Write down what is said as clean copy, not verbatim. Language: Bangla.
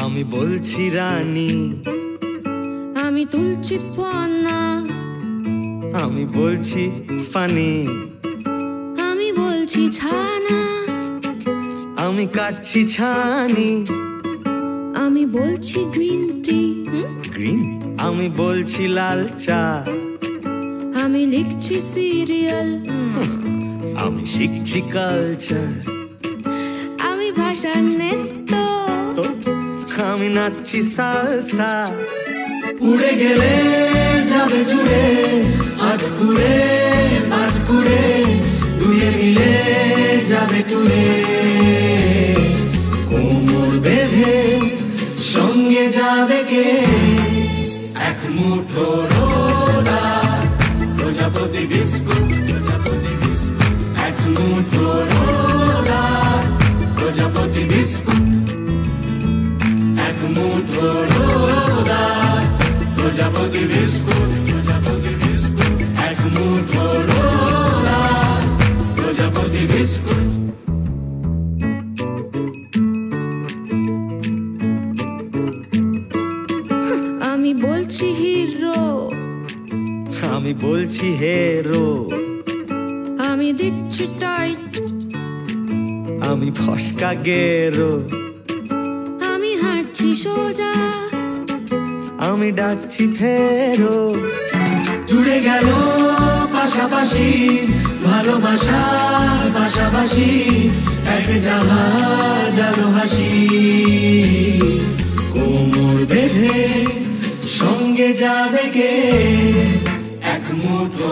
আমি বলছি রানী, আমি তুলছি পানা, আমি বলছি ফানি, আমি বলছি ছানা, আমি কাটছি ছানি, আমি বলছি গ্রিন টি, গ্রিন, আমি বলছি লাল চা, আমি লিখছি সিরিয়াল, আমি শিখছি কালচার, আমি ভাষা নেত্য, আমি নাচছি সালসা। উড়ে গেলে যাবে জুড়ে, আটকুড়ে আটকুড়ে দুয়ে মিলে যাবে টুরে। কোমর বেঁধে সঙ্গে যাবে কে, এক মুঠো রোদা প্রজাপতি বিস্কুট, এক মুঠো রোদা প্রজাপতি বিস্কুট, এক মুঠো রোদা প্রজাপতি বিস্কুট, এক মুঠো রোদা প্রজাপতি বিস্কুট। আমি বলছি হিরো, আমি বলছি হেরো, আমি দিচ্ছি টাইট, আমি ফসকা গেরো, আমি হাঁটছি সোজা, আমি ডাকছি ফেরো। জুড়ে গেল পাশাপাশি ভালোবাসার পাশাপাশি, এক জাহাজ আলো হাসি। কোমর বেঁধে সঙ্গে যাবে কে, এক মুঠো